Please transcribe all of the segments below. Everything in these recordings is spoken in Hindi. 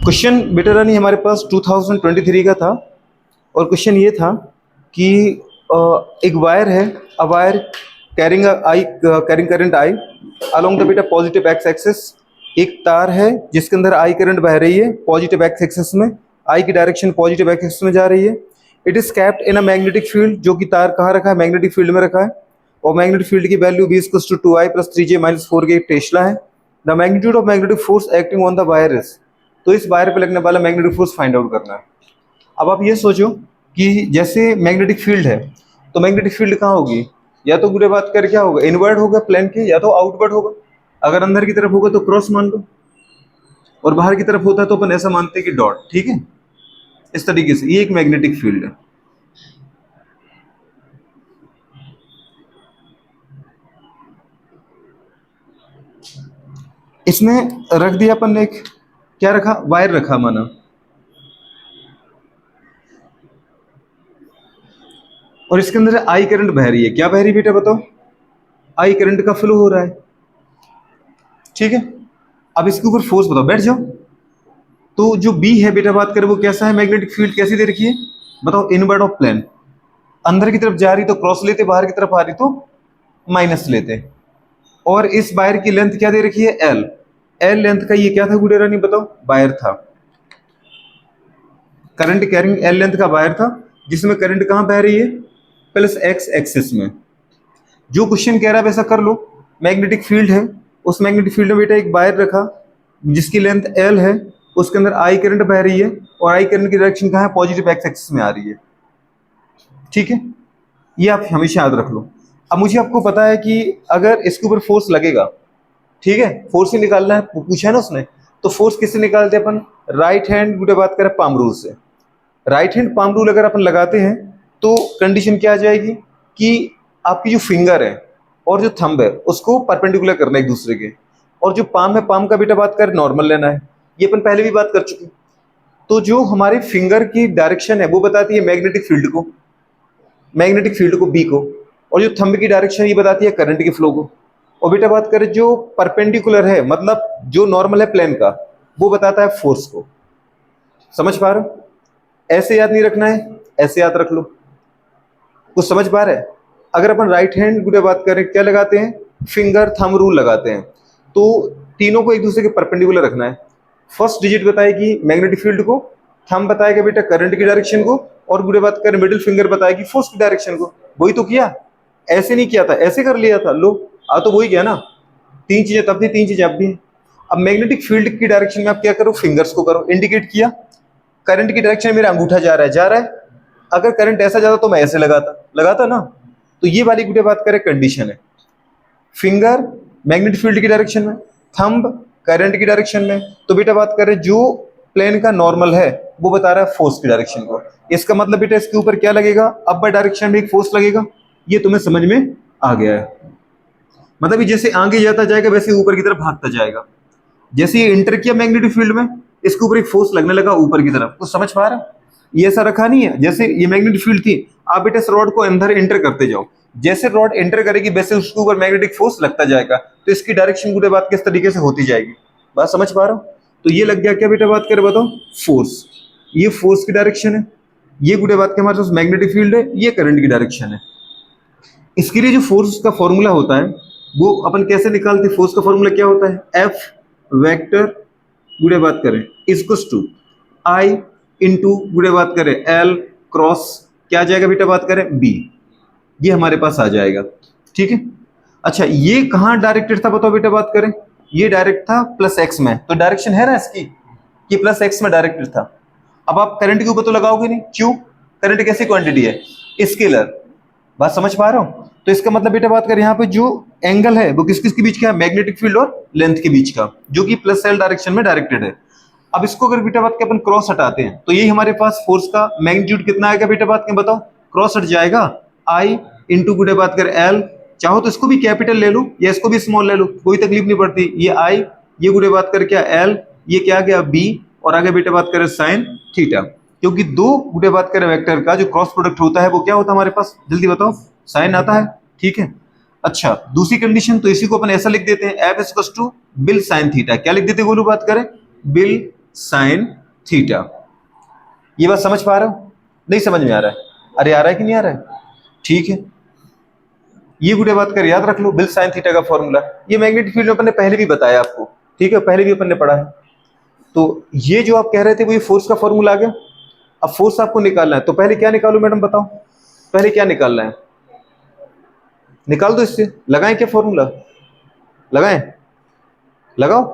क्वेश्चन बेटा रानी हमारे पास 2023 का था और क्वेश्चन ये था कि एक वायर है, a wire carrying carrying current I along the बेटा पॉजिटिव एक्स एक्सिस। एक तार है जिसके अंदर आई करंट बह रही है पॉजिटिव एक्स एक्सिस में, आई की डायरेक्शन पॉजिटिव एक्स एक्सिस में जा रही है। It is capped in a magnetic field, जो कि तार कहाँ रखा है, मैग्नेटिक फील्ड में रखा है। और मैग्नेटिक फील्ड की value v = 2i + 3j - 4k tesla है। The magnitude of magnetic force acting on the wire is, तो इस वायर पे लगने वाला मैग्नेटिक फोर्स फाइंड आउट करना है। अब आप ये सोचो कि जैसे मैग्नेटिक फील्ड है तो मैग्नेटिक फील्ड कहाँ होगी, या तो बुरे बात कर क्या होगा, इनवर्ड होगा प्लेन के, या तो आउटवर्ड होगा। अगर अंदर की तरफ होगा तो क्रॉस मान लो, और बाहर की तरफ होता है तो अपन ऐसा मानते हैं कि डॉट। ठीक है, इस तरीके से ये एक मैग्नेटिक फील्ड है। इसमें रख दिया अपन ने, एक क्या रखा, वायर रखा माना, और इसके अंदर आई करंट बह रही है। क्या बह रही है बेटा बताओ, आई करंट का फ्लो हो रहा है। ठीक है, अब इसके ऊपर फोर्स बताओ, बैठ जाओ। तो जो बी है बेटा बात करें वो कैसा है, मैग्नेटिक फील्ड कैसी दे रखी है बताओ, इनवर्ड ऑफ प्लेन। अंदर की तरफ जा रही तो क्रॉस लेते, बाहर की तरफ आ रही तो माइनस लेते। और इस वायर की लेंथ क्या दे रखी है, एल। एल लेंथ का ये क्या था गुडेरा नहीं बताओ, वायर था। करंट कैरिंग एल लेंथ का वायर था जिसमें करंट कहां बह रही है, प्लस एक्स एक्सिस में। जो क्वेश्चन कह रहा है वैसा कर लो। मैग्नेटिक फील्ड है, उस मैग्नेटिक फील्ड में बेटा एक वायर रखा जिसकी लेंथ एल है, उसके अंदर आई करंट बह रही है, और आई करंट की डायरेक्शन कहां है, पॉजिटिव एक्स एक्सिस में आ रही है। ठीक है, ये आप हमेशा याद रख लो। अब मुझे आपको पता है कि अगर इसके ऊपर फोर्स लगेगा, ठीक है, फोर्स ही निकालना है, पूछा है ना उसने, तो फोर्स किससे निकालते हैं अपन, राइट हैंड गुडे बात करें पाम रूल से। राइट हैंड पाम रूल अगर अपन लगाते हैं तो कंडीशन क्या आ जाएगी कि आपकी जो फिंगर है और जो थंब है उसको परपेंडिकुलर करना है एक दूसरे के, और जो पाम है पाम का बेटा बात कर नॉर्मल लेना है। ये अपन पहले भी बात कर चुके। तो जो हमारे फिंगर की डायरेक्शन है वो बताती है मैग्नेटिक फील्ड को, मैग्नेटिक फील्ड को बी को, और जो थंब की डायरेक्शन ये बताती है करंट के फ्लो को। और बेटा बात करें जो परपेंडिकुलर है मतलब जो नॉर्मल है प्लेन का, वो बताता है फोर्स को। समझ पा रहे हो, ऐसे याद नहीं रखना है, ऐसे याद रख लो। कुछ समझ पा रहे हैं। अगर अपन राइट हैंड गुडे बात करें क्या लगाते हैं, फिंगर थंब रूल लगाते हैं, तो तीनों को एक दूसरे के परपेंडिकुलर रखना है। फर्स्ट डिजिट बताएगी मैग्नेटिक फील्ड को, थंब बताएगा बेटा करंट की डायरेक्शन को, और गुडे बात करें मिडिल फिंगर बताएगी फोर्स की डायरेक्शन को। वही तो किया, ऐसे नहीं किया था, ऐसे कर लिया था। लो आ तो वही किया ना, तीन चीजें तब थी, तीन चीजें अब भी हैं। अब मैग्नेटिक फील्ड की डायरेक्शन में आप क्या करो, फिंगर्स को करो, इंडिकेट किया। करंट की डायरेक्शन में मेरा अंगूठा जा रहा है, जा रहा है। अगर करंट ऐसा जाता तो मैं ऐसे लगाता, लगाता ना। तो ये वाली गुडे बात करें कंडीशन है, फिंगर मैग्नेटिक फील्ड की डायरेक्शन में, थंब करंट की डायरेक्शन में। तो बेटा बात करें जो प्लेन का नॉर्मल है वो बता रहा है फोर्स की डायरेक्शन को। इसका मतलब बेटा इसके ऊपर क्या लगेगा, अपर डायरेक्शन में एक फोर्स लगेगा। ये तुम्हें समझ में आ गया है। मतलब जैसे आगे जाता जाएगा वैसे ऊपर की तरफ भागता जाएगा। जैसे ये इंटर किया मैग्नेटिक फील्ड में, इसके ऊपर एक फोर्स लगने लगा ऊपर की तरफ। कुछ समझ पा रहा है, ये ऐसा रखा नहीं है। जैसे ये मैग्नेटिक फील्ड थी, आप बेटा इस रॉड को अंदर एंटर करते जाओ, जैसे रॉड एंटर करेगी वैसे उसके ऊपर मैग्नेटिक फोर्स लगता जाएगा, तो इसकी डायरेक्शन गुडे बात किस तरीके से होती जाएगी। बात समझ पा रहा हूँ। तो ये लग गया क्या बेटा बात करे बताओ, फोर्स। ये फोर्स की डायरेक्शन है, ये गुडे बात के हमारे पास मैग्नेटिक फील्ड है, ये करंट की डायरेक्शन है। इसके लिए जो फोर्स का फॉर्मूला होता है वो अपन कैसे निकालते हैं, फोर्स का फॉर्मूला क्या होता है, एफ वेक्टर गुडे बात करें इक्वल्स टू आई इंटू गुडे बात करें एल क्रॉस क्या आ जाएगा बेटा बात करें बी। ये हमारे पास आ जाएगा। ठीक है, अच्छा ये कहाँ डायरेक्टेड था बताओ बेटा बात करें, ये डायरेक्ट था प्लस एक्स में, तो डायरेक्शन है ना इसकी, ये प्लस एक्स में डायरेक्टेड था। अब आप करंट के ऊपर तो लगाओगे नहीं, क्यों, करंट कैसी क्वांटिटी है, स्केलर। बात समझ पा रहा हूं। तो इसका मतलब बेटा बात करें यहाँ पे जो एंगल है वो किस किस के बीच का है, मैग्नेटिक फील्ड और लेंथ के बीच का, जो कि प्लस एल डायरेक्शन में डायरेक्टेड है। अब इसको अगर बेटा बात के अपन क्रॉस हटाते हैं तो यही हमारे पास फोर्स का मैग्नीट्यूड कितना आएगा बेटा बात के बताओ, क्रॉस हट जाएगा आई इंटू गुडे बात कर एल। चाहो तो इसको भी कैपिटल ले लो या इसको भी स्मॉल ले लो, कोई तकलीफ नहीं पड़ती। ये आई, ये गुडे बात कर क्या एल, ये क्या गया बी, और आगे बेटा बात करें साइन थीटा। क्योंकि दो गुडे बात करें वेक्टर का जो क्रॉस प्रोडक्ट होता है वो क्या होता है हमारे पास, जल्दी बताओ, साइन आता है। ठीक है, अच्छा दूसरी कंडीशन तो इसी को अपन ऐसा लिख देते हैं, F equals to BIL sine theta. क्या लिख देते गोलू बात करें, बिल साइन थीटा। ये बात समझ पा रहे हो? नहीं समझ में आ रहा है? अरे आ रहा है कि नहीं आ रहा है? ठीक है, ये गुड़े बात कर याद रख लो, बिल साइन थीटा का फॉर्मूला। ये मैग्नेटिक फील्ड में अपन ने पहले भी बताया आपको, ठीक है, पहले भी अपन ने पढ़ा है। तो ये जो आप कह रहे थे वो ये फोर्स का फॉर्मूला आ गया। अब फोर्स आपको निकालना है, तो पहले क्या निकालू मैडम बताओ, पहले क्या निकालना है? निकाल दो इससे, लगाएं क्या फॉर्मूला? लगाएं, लगाओ।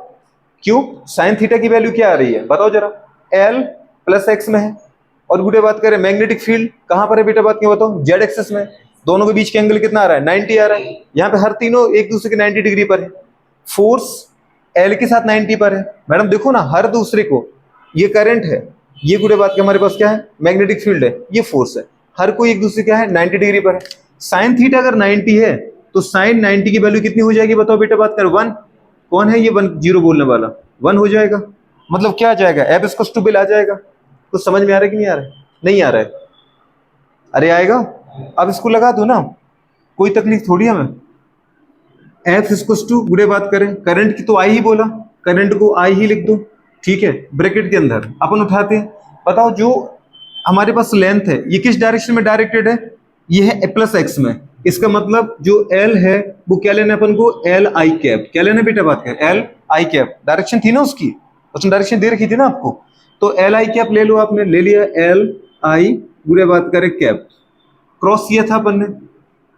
क्यों? साइन थीटा की वैल्यू क्या आ रही है बताओ जरा, एल प्लस एक्स में है। और गुड़े बात करें मैग्नेटिक फील्ड कहां पर है बेटा, बात क्या बताओ, जेड एक्सिस में। दोनों के बीच के एंगल कितना आ रहा है? 90 आ रहा है। यहाँ पे हर तीनों एक दूसरे के 90 डिग्री पर है। फोर्स एल के साथ 90 पर है। मैडम देखो ना, हर दूसरे को, ये करंट है, ये गुड़े बात के हमारे पास क्या है? मैग्नेटिक फील्ड है, ये फोर्स है, हर कोई एक दूसरे क्या है? 90 डिग्री पर है। साइन थीटा अगर 90 है तो साइन 90 की वैल्यू कितनी हो जाएगी बताओ बेटा, बात कर 1। कौन है ये 1 जीरो बोलने वाला? 1 हो जाएगा। मतलब क्या आ जाएगा? एफ इक्वल्स टू बिल आ जाएगा। कुछ समझ में आ रहा है कि नहीं आ रहा है? नहीं आ रहा है? अरे आएगा। अब इसको लगा दो ना, कोई तकलीफ थोड़ी हमें। एफ इक्वल्स टू गुड़े बात करें करंट की तो आई ही बोला, करंट को आई ही लिख दो, ठीक है। ब्रैकेट के अंदर अपन उठाते हैं, बताओ जो हमारे पास लेंथ है ये किस डायरेक्शन में डायरेक्टेड है? ये है प्लस एक्स में। इसका मतलब जो एल है वो क्या लेना है अपन को? L I cap. क्या लेना बेटा, बात कर एल आई कैप। डायरेक्शन थी ना उसकी, उसने डायरेक्शन दे रखी थी ना आपको, तो एल आई कैप ले लो, आपने ले लिया एल आई बुरे बात करें कैप। क्रॉस किया था अपन ने,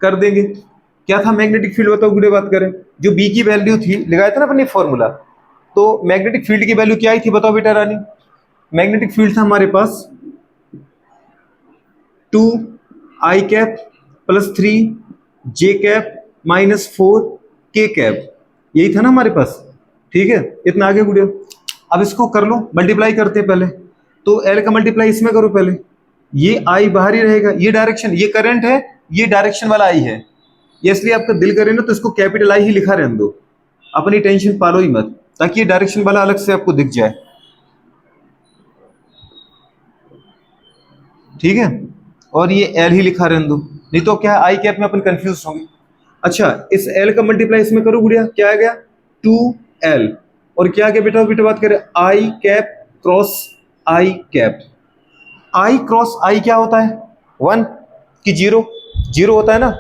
कर देंगे। क्या था मैग्नेटिक फील्ड बताओ गुड़े बात करें, जो बी की वैल्यू थी लगाया था ना अपन ने फॉर्मूला, तो मैग्नेटिक फील्ड की वैल्यू क्या आई थी बताओ बेटा रानी? मैग्नेटिक फील्ड था हमारे पास 2 आई कैप प्लस 3 जे कैप माइनस 4 के कैप, यही था ना हमारे पास, ठीक है। इतना आगे गुड़िया, अब इसको कर लो, मल्टीप्लाई करते हैं पहले। तो एल का मल्टीप्लाई इसमें करो पहले, ये आई बाहर ही रहेगा, ये डायरेक्शन, ये करंट है, ये डायरेक्शन वाला आई है, ये इसलिए आपका दिल करे ना तो इसको कैपिटल आई ही लिखा रहने दो, अपनी टेंशन पालो ही मत, ताकि ये डायरेक्शन वाला अलग से आपको दिख जाए, ठीक है। और ये एल ही लिखा रहने दो, नहीं तो क्या आई कैप में अपन कंफ्यूज होंगे। अच्छा, इस एल का मल्टीप्लाई इसमें करो गुड़िया, क्या आ गया? 2L। और क्या आ गया बेटा, बेटा बात करें आई कैप क्रॉस आई कैप। आई क्रॉस आई क्या होता है? 1 कि 0? 0 होता है ना।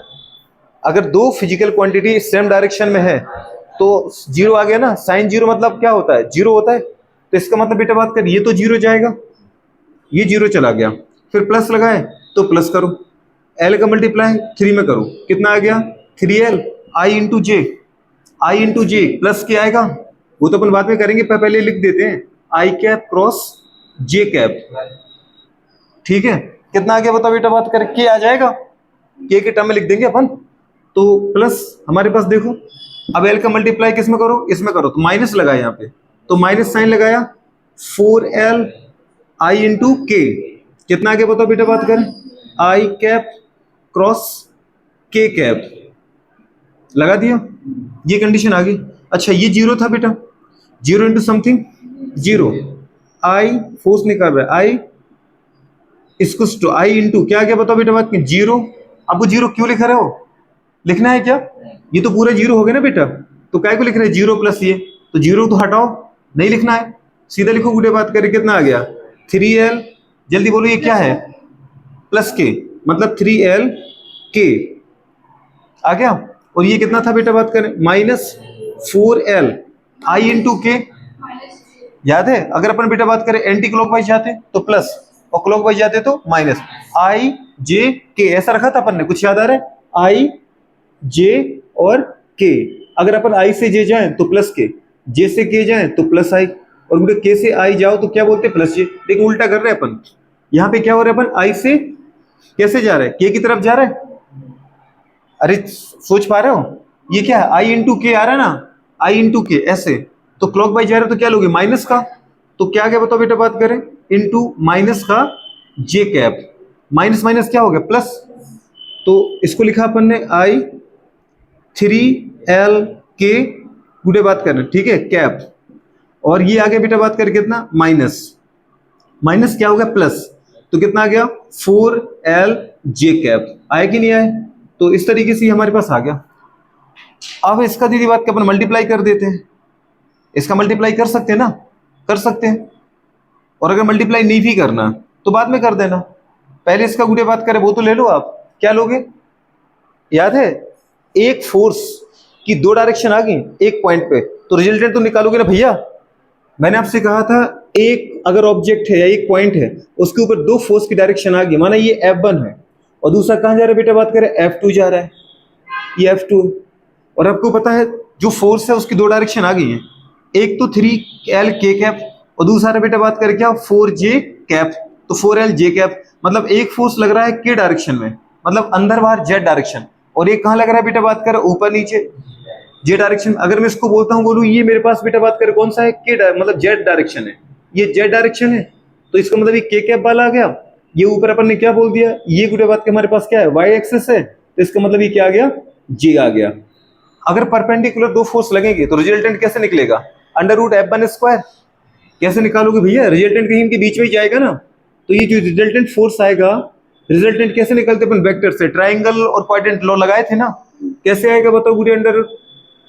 अगर दो फिजिकल क्वांटिटी सेम डायरेक्शन में है तो 0 आ गया ना। साइन 0 मतलब क्या होता है? 0 होता है। तो इसका मतलब बेटा बात कर, ये तो 0 जाएगा, ये 0 चला गया, फिर प्लस लगाए तो प्लस करो, एल का मल्टीप्लाई 3 में करो, कितना आ गया? 3L आई इंटू जे, आई इंटू जे प्लस क्या आएगा? वो तो अपन बाद में करेंगे, पहले लिख देते हैं आई कैप क्रॉस जे कैप, ठीक है। कितना आ गया बताओ बेटा बात करें? के आ जाएगा, के टर्म में लिख देंगे अपन, तो प्लस हमारे पास देखो। अब एल का मल्टीप्लाई किस में करो? इसमें करो, तो माइनस लगाया यहाँ पे, तो माइनस साइन लगाया, 4L आई इंटू के, कितना आ गया बताओ बेटा बात करें? आई कैप क्रॉस के कैप, लगा दिया, ये कंडीशन आ गई। अच्छा, ये 0 था बेटा, 0 इंटू समथिंग 0, आई फोर्स निकाल रहा है, आई इसको टू आई इंटू क्या आ गया बताओ बेटा बात की? 0। अब वो 0 क्यों लिख रहे हो? लिखना है क्या? ये तो पूरा 0 हो गया ना बेटा, तो काय को लिख रहे हैं 0 प्लस ये, तो 0 तो हटाओ, नहीं लिखना है, सीधा लिखो गुड़े बात करें, कितना आ गया? 3L, जल्दी बोलो ये क्या है? प्लस के, मतलब 3L के आ गया। और ये कितना था बेटा बात करें? माइनस 4L आई इंटू के, याद है? अगर अपन बेटा बात करें एंटी क्लॉकवाइज जाते तो प्लस, और क्लॉकवाइज जाते तो माइनस, आई जे के ऐसा रखा था अपन ने, कुछ याद आ रहा है? आई जे और के, अगर अपन आई से जे जाए तो प्लस के, जे से के जाए तो प्लस आई, और मुझे के से आई जाओ तो क्या बोलते? प्लस जे। लेकिन उल्टा कर रहे हैं अपन, यहाँ पे क्या हो रहा है? अपन आई से कैसे जा रहे हैं? के की तरफ जा रहे हैं। अरे सोच पा रहे हो? ये क्या है? आई इंटू के आ रहा है ना, आई इंटू के ऐसे, तो क्लॉक बाई जा रहे हो तो क्या लोगे? माइनस का, तो क्या गया बताओ बेटा बात करें? इंटू माइनस का जे कैप, माइनस माइनस क्या हो गया? प्लस, तो इसको लिखा अपन ने आई 3L के गुड़े बात करें, ठीक है, कैप। और ये आगे बेटा बात करें कितना? माइनस, माइनस क्या हो गया? प्लस, तो कितना आ गया? 4L जे कैप। आया कि नहीं आया? तो इस तरीके से हमारे पास आ गया। अब इसका दीदी बात के अपन मल्टीप्लाई कर देते हैं, इसका मल्टीप्लाई कर सकते हैं ना? कर सकते हैं, और अगर मल्टीप्लाई नहीं भी करना तो बाद में कर देना, पहले इसका गुड़े बात करें वो तो ले लो। आप क्या लोगे, याद है एक फोर्स की दो डायरेक्शन आ गई एक पॉइंट पे, तो रिजल्टेंट तो निकालोगे ना भैया। मैंने आपसे कहा था एक अगर ऑब्जेक्ट है या एक पॉइंट है उसके ऊपर दो फोर्स की डायरेक्शन आ गई, माना ये F1 है और दूसरा कहाँ जा रहा है बेटा, बात करें F2 जा रहा है, ये F2 है। और आपको पता है जो फोर्स है उसकी दो डायरेक्शन आ गई है, एक तो 3L K कैप और दूसरा है बेटा बात करें क्या 4J कैप, तो 4L J कैप। मतलब एक फोर्स लग रहा है K डायरेक्शन में, मतलब अंदर बाहर Z डायरेक्शन, और एक कहाँ लग रहा है बेटा बात करें ऊपर नीचे J डायरेक्शन। अगर मैं इसको बोलता हूँ बोलूँ ये मेरे पास बेटा बात करें कौन सा है मतलब Z डायरेक्शन है, ये Z डायरेक्शन है, तो इसका मतलब ये K कैप वाला आ गया। ये ऊपर अपन ने क्या बोल दिया, ये बेटा बात के हमारे पास क्या है Y एक्सिस है, तो इसका मतलब ये क्या आ गया J आ गया। अगर परपेंडिकुलर दो फोर्स लगेंगे तो रिजल्टेंट कैसे निकलेगा, अंडर रूट F1 स्क्वायर। कैसे निकालोगे भैया, रिजल्टेंट कहीं इनके बीच में ही जाएगा ना, तो ये जो रिजल्टेंट फोर्स आएगा, रिजल्टेंट कैसे निकलते अपन वेक्टर से, ट्राइंगल और क्वाड्रेंट लॉ लगाए थे ना, कैसे आएगा बताओ पूरे, under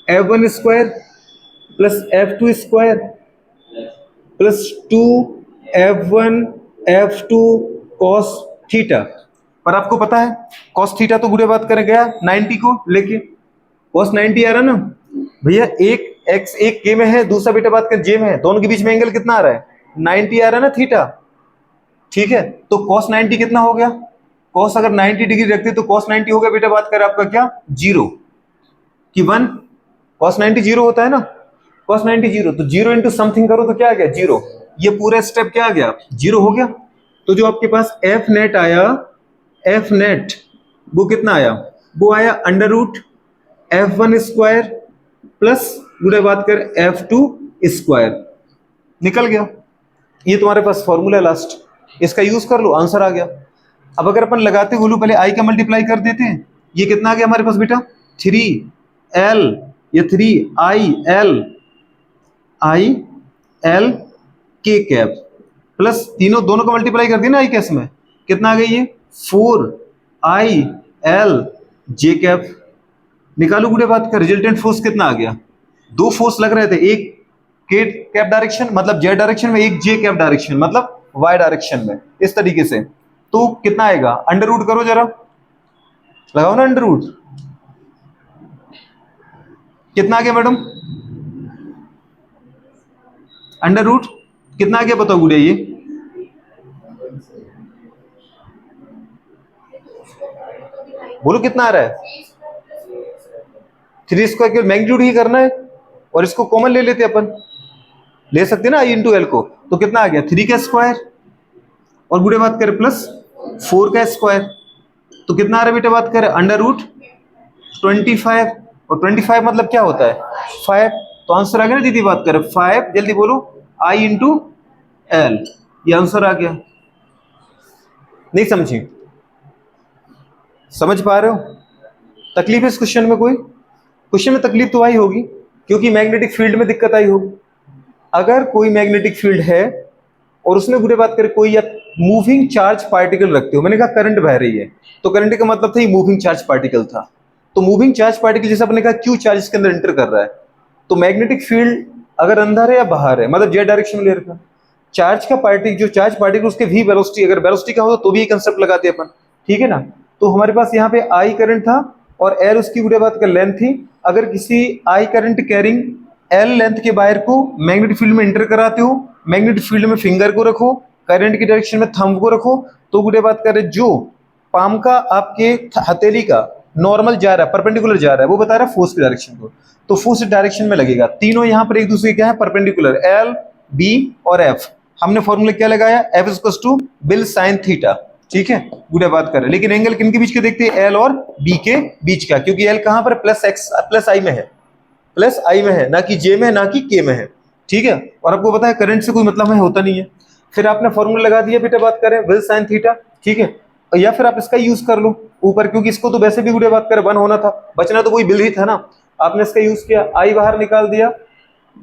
F1 square plus F2 square plus 2F1 F2 cos theta. पर आपको पता है कॉस थीटा तो बुरे बात करें गया 90 को लेके, कॉस 90 आ रहा ना भैया, एक एक्स एक के में है दूसरा बेटा बात कर जे में है, दोनों के बीच में एंगल कितना आ रहा है 90 आ रहा है ना थीटा, ठीक है। तो कॉस 90 कितना हो गया, कॉस अगर 90 डिग्री रखते तो कॉस 90 हो गया बेटा बात कर आपका क्या 0 कि 1, कॉस 90 0 होता है ना, कॉस 90 0, तो 0 इंटू समथिंग करो तो क्या आ गया 0, ये पूरा स्टेप क्या आ गया 0 हो गया। तो जो आपके पास एफ नेट आया, एफ नेट वो कितना आया, वो आया under root F1 square plus गुड़े बात कर F2 स्क्वायर, निकल गया। ये तुम्हारे पास फॉर्मूला लास्ट, इसका यूज कर लो आंसर आ गया। अब अगर अपन लगाते बोलू पहले आई का मल्टीप्लाई कर देते हैं, ये कितना आ गया हमारे पास बेटा 3L, ये 3IL K कैप प्लस तीनों दोनों का मल्टीप्लाई कर दिया ना आई केस में, कितना आ गया ये 4IL J कैप। निकालो गुड़े बात का रिजल्टेंट फोर्स कितना आ गया, दो फोर्स लग रहे थे, एक के कैप डायरेक्शन मतलब जेड डायरेक्शन में, एक जे कैप डायरेक्शन मतलब वाई डायरेक्शन में, इस तरीके से। तो कितना आएगा, अंडर रूट करो जरा, लगाओ ना अंडर रूट, कितना आ गया मैडम, अंडर रूट कितना आ गया बताओ गुड़िया, ये बोलो कितना आ रहा है 3 स्क्वायर, केवल मैग्नीट्यूड ही करना है और इसको कॉमन ले लेते अपन, ले सकते ना आई इंटू एल को, तो कितना आ गया 3 का स्क्वायर और गुड़े बात करें प्लस 4 का स्क्वायर, तो कितना आ रहा है बेटा बात करें अंडर रूट 25, और 25 मतलब क्या होता है 5, तो आंसर आ गया ना दीदी बात करें 5, जल्दी बोलो आई इंटू एल, ये आंसर आ गया। नहीं समझी, समझ पा रहे हो, तकलीफ है इस क्वेश्चन में, कोई क्वेश्चन में तकलीफ तो आई होगी क्योंकि मैग्नेटिक फील्ड में दिक्कत आई होगी। अगर कोई मैग्नेटिक फील्ड है और उसमें बुरे बात करें कोई या मूविंग चार्ज पार्टिकल रखते हो, मैंने कहा करंट बह रही है, तो करंट का मतलब था ये मूविंग चार्ज पार्टिकल था, तो मूविंग चार्ज पार्टिकल जैसे अपने कहा क्यू चार्ज इसके अंदर एंटर कर रहा है, तो मैग्नेटिक फील्ड अगर अंदर है या बाहर है मतलब जेड डायरेक्शन में ले रखा, चार्ज का पार्टिकल जो चार्ज पार्टिकल उसके वी वेलोसिटी, अगर वेलोसिटी का होता तो भी ये कंसेप्ट लगाते अपन, ठीक है ना। तो हमारे पास यहाँ पे आई करंट था और एल उसकी बुरे बात का लेंथ थी, अगर किसी I current carrying L length के वायर को मैग्नेटिक फील्ड में एंटर कराते हो, मैग्नेटिक फील्ड में फिंगर को रखो, करंट की डायरेक्शन में थंब को रखो, तो बुरे बात करें जो पाम का आपके हथेली का नॉर्मल जा रहा है परपेंडिकुलर जा रहा है वो बता रहा है फोर्स की डायरेक्शन को, तो फोर्स डायरेक्शन में लगेगा। तीनों यहाँ पर एक दूसरे क्या है परपेंडिकुलर, एल बी और एफ, हमने फॉर्मूला क्या लगाया F equals to BIL sine theta, ठीक है गुड़े बात कर रहे हैं। लेकिन एंगल किन के बीच के देखते हैं, एल और बी के बीच का, क्योंकि एल कहां पर प्लस एक्स प्लस आई में है, प्लस आई में है ना कि जे में, ना कि के में है, ठीक है। और आपको पता है करंट से कोई मतलब है होता नहीं है, फिर आपने फॉर्मूला लगा दिया बेटा बात करें विल साइन थीटा, ठीक है, या फिर आप इसका यूज कर लो ऊपर, क्योंकि इसको तो वैसे भी गुड़े बात करें 1 होना था, बचना तो वही बिल ही था ना, आपने इसका यूज किया आई बाहर निकाल दिया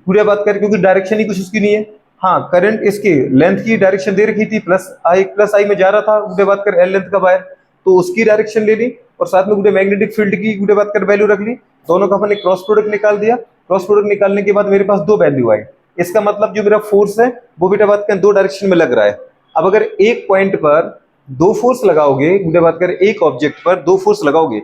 गुड़े बात करें, क्योंकि डायरेक्शन ही कुछ उसकी नहीं है। हाँ करंट इसकी लेंथ की डायरेक्शन दे रखी थी प्लस आई में जा रहा था गुड़े बात कर एल लेंथ का वायर, तो उसकी डायरेक्शन ले ली और साथ में गुड़े मैग्नेटिक फील्ड की गुड़े बात कर वैल्यू रख ली, दोनों का अपन ने क्रॉस प्रोडक्ट निकाल दिया, क्रॉस प्रोडक्ट निकालने के बाद मेरे पास दो वैल्यू आई, इसका मतलब जो मेरा फोर्स है वो बेटा बात करें दो डायरेक्शन में लग रहा है। अब अगर एक पॉइंट पर दो फोर्स लगाओगे, बेटा बात करें एक ऑब्जेक्ट पर दो फोर्स लगाओगे,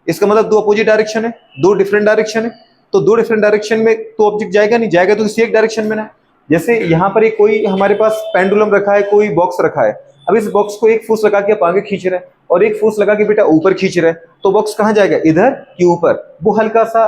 इसका मतलब दो अपोजिट डायरेक्शन है, दो डिफरेंट डायरेक्शन है, तो दो डिफरेंट डायरेक्शन में तो ऑब्जेक्ट जाएगा नहीं, जाएगा तो किसी एक डायरेक्शन में ना। जैसे यहाँ पर एक कोई हमारे पास पेंडुलम रखा है, कोई बॉक्स रखा है, अब इस बॉक्स को एक फोर्स लगा के आप आगे खींच रहे हैं और एक फोर्स लगा के बेटा ऊपर खींच रहे हैं, तो बॉक्स कहाँ जाएगा, इधर कि ऊपर, वो हल्का सा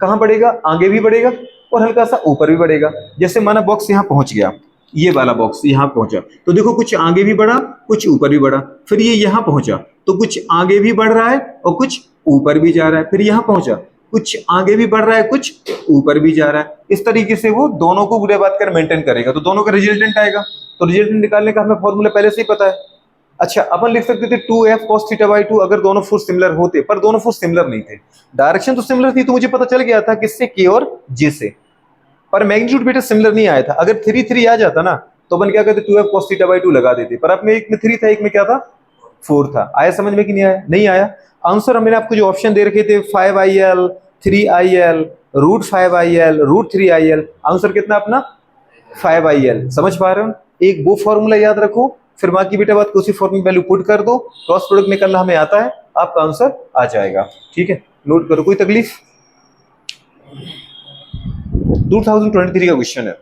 कहाँ बढ़ेगा, आगे भी बढ़ेगा और हल्का सा ऊपर भी बढ़ेगा। जैसे माना बॉक्स यहाँ पहुंच गया, ये वाला बॉक्स यहाँ पहुंचा, तो देखो कुछ आगे भी बढ़ा कुछ ऊपर भी बढ़ा, फिर ये यहाँ पहुंचा तो कुछ आगे भी बढ़ रहा है और कुछ ऊपर भी जा रहा है, फिर यहाँ पहुंचा कुछ आगे भी बढ़ रहा है कुछ ऊपर भी जा रहा है। इस तरीके से वो दोनों को बुरे बात कर मेंटेन करेगा, तो दोनों का रिजल्टेंट आएगा। तो रिजल्टेंट निकालने का हमें फॉर्मूला पहले से ही पता है। अच्छा, अपन लिख सकते थे 2f cos थीटा बाई 2 अगर दोनों फोर्स सिमिलर होते, पर दोनों फोर्स सिमिलर नहीं थे, डायरेक्शन तो सिमिलर थी, तो मुझे पता चल गया था किससे, k और j से, पर मैग्नीट्यूड बेटा सिमिलर नहीं आया था। अगर 3 आ जाता ना तो अपन क्या कहते 2f cos थीटा बाई 2 लगा देते, पर अब में एक में 3 था एक में क्या था 4 था। आया समझ में कि नहीं आया? नहीं आया। आंसर हमने आपको जो ऑप्शन दे रखे थे 5il 3il √5il √3il, answer कितना अपना 5il। समझ पा रहे हो? एक वो फॉर्मूला याद रखो, फिर बाकी बेटा बात को उसी फॉर्मूला वैल्यू पुट कर दो, क्रॉस प्रोडक्ट निकालना हमें आता है, आपका आंसर आ जाएगा। ठीक है, नोट करो। कोई तकलीफ? 2023 का क्वेश्चन है।